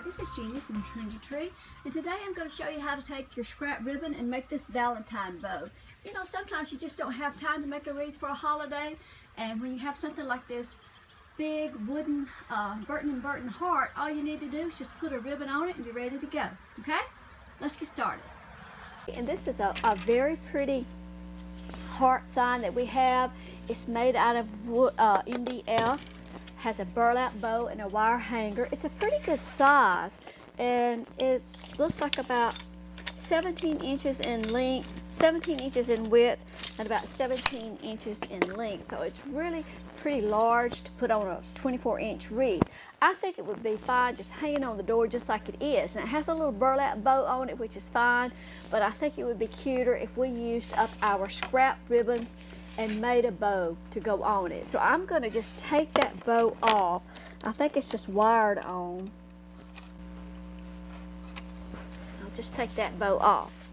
this is Jeannie from Trendy, and today I'm going to show you how to take your scrap ribbon and make this Valentine bow. You know, sometimes you just don't have time to make a wreath for a holiday, and when you have something like this big wooden Burton heart, all you need to do is just put a ribbon on it and you're ready to go. Okay? Let's get started. And this is a very pretty heart sign that we have. It's made out of wood, MDF. Has a burlap bow and a wire hanger. It's a pretty good size, and it looks like about 17 inches in length, 17 inches in width, and about 17 inches in length. So it's really pretty large to put on a 24-inch wreath. I think it would be fine just hanging on the door just like it is. And it has a little burlap bow on it, which is fine, but I think it would be cuter if we used up our scrap ribbon and made a bow to go on it. So I'm going to just take that bow off. I think it's just wired on. I'll just take that bow off.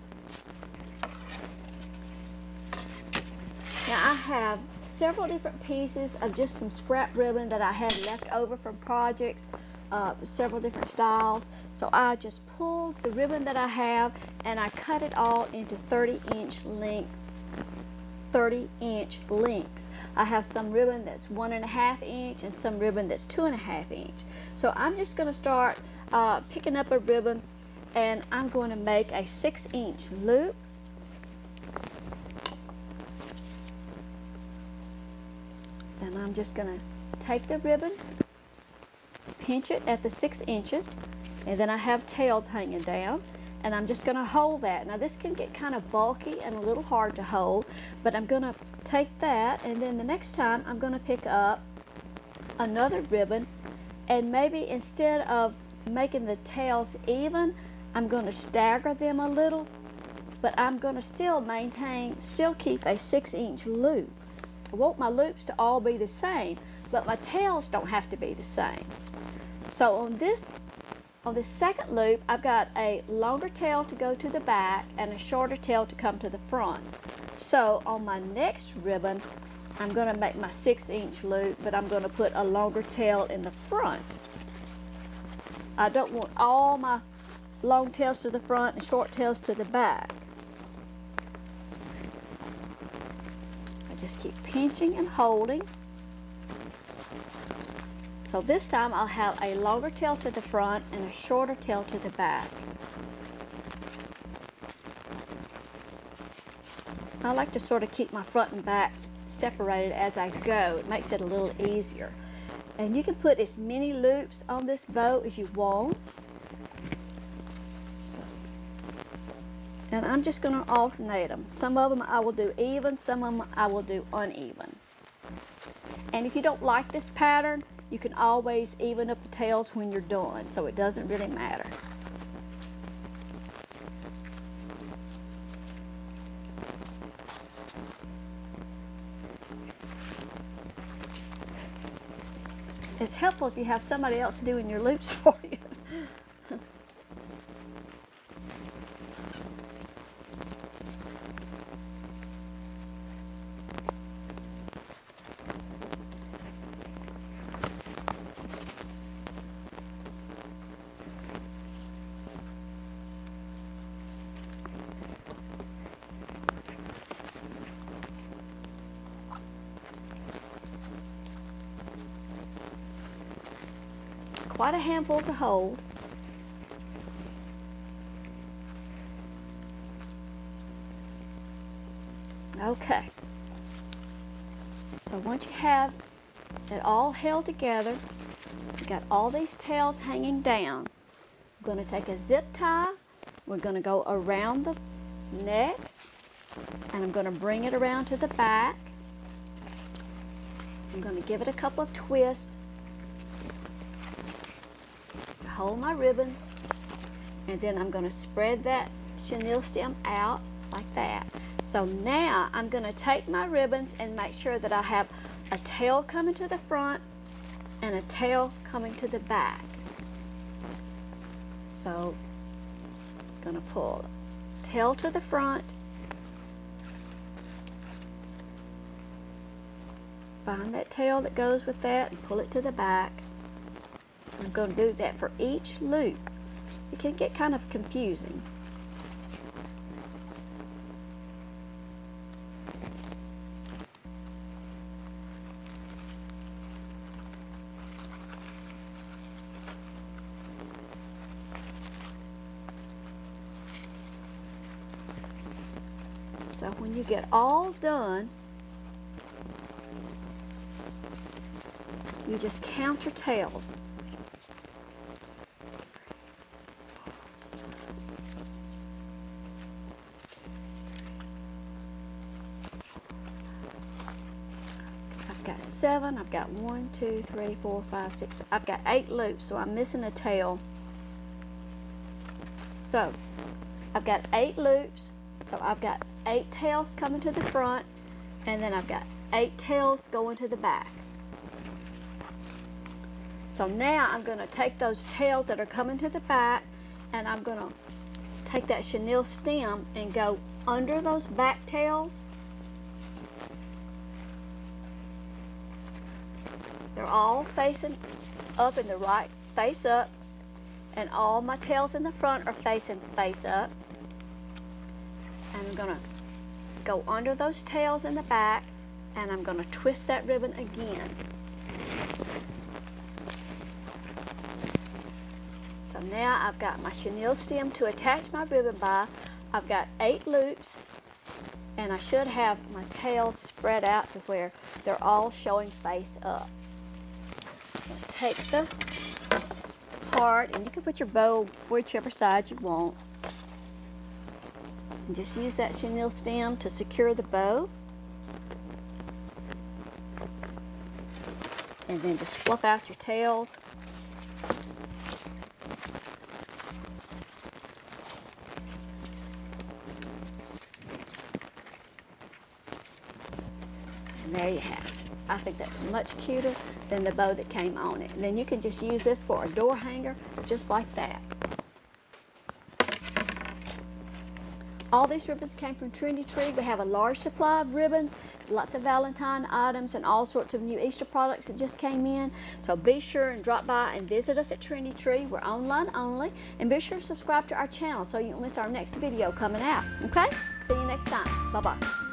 Now I have several different pieces of just some scrap ribbon that I had left over from projects, several different styles. So I just pulled the ribbon that I have and I cut it all into 30-inch lengths. I have some ribbon that's 1.5 inch and some ribbon that's 2.5 inch. So I'm just going to start picking up a ribbon, and I'm going to make a 6-inch loop. And I'm just going to take the ribbon, pinch it at the 6 inches, and then I have tails hanging down. And I'm just going to hold that. Now this can get kind of bulky and a little hard to hold, but I'm going to take that, and then the next time I'm going to pick up another ribbon, and maybe instead of making the tails even, I'm going to stagger them a little, but I'm going to still keep a 6-inch loop. I want my loops to all be the same, but my tails don't have to be the same. So on this second loop, I've got a longer tail to go to the back and a shorter tail to come to the front. So on my next ribbon, I'm going to make my 6-inch loop, but I'm going to put a longer tail in the front. I don't want all my long tails to the front and short tails to the back. I just keep pinching and holding. So this time I'll have a longer tail to the front and a shorter tail to the back. I like to sort of keep my front and back separated as I go. It makes it a little easier. And you can put as many loops on this bow as you want. And I'm just going to alternate them. Some of them I will do even, some of them I will do uneven. And if you don't like this pattern, you can always even up the tails when you're done, so it doesn't really matter. It's helpful if you have somebody else doing your loops for you. Quite a handful to hold. Okay. So once you have it all held together, you got all these tails hanging down. I'm going to take a zip tie. We're going to go around the neck, and I'm going to bring it around to the back. I'm going to give it a couple of twists. Hold my ribbons, and then I'm going to spread that chenille stem out like that. So now I'm going to take my ribbons and make sure that I have a tail coming to the front and a tail coming to the back. So I'm going to pull tail to the front, find that tail that goes with that and pull it to the back. I'm going to do that for each loop. It can get kind of confusing. So when you get all done, you just count your tails. I've got 7, I've got 1, 2, 3, 4, 5, 6, I've got 8 loops, so I'm missing a tail. So I've got 8 loops, so I've got 8 tails coming to the front, and then I've got 8 tails going to the back. So now I'm going to take those tails that are coming to the back, and I'm going to take that chenille stem and go under those back tails. They're all facing up in the right face up, and all my tails in the front are facing face up. And I'm going to go under those tails in the back, and I'm going to twist that ribbon again. So now I've got my chenille stem to attach my ribbon by. I've got 8 loops, and I should have my tails spread out to where they're all showing face up. I'm going to take the part, and you can put your bow whichever side you want. And just use that chenille stem to secure the bow. And then just fluff out your tails. And there you have it. I think that's much cuter than the bow that came on it. And then you can just use this for a door hanger, just like that. All these ribbons came from Trendy. We have a large supply of ribbons, lots of Valentine items, and all sorts of new Easter products that just came in. So be sure and drop by and visit us at Trendy. We're online only. And be sure to subscribe to our channel so you don't miss our next video coming out. Okay? See you next time. Bye-bye.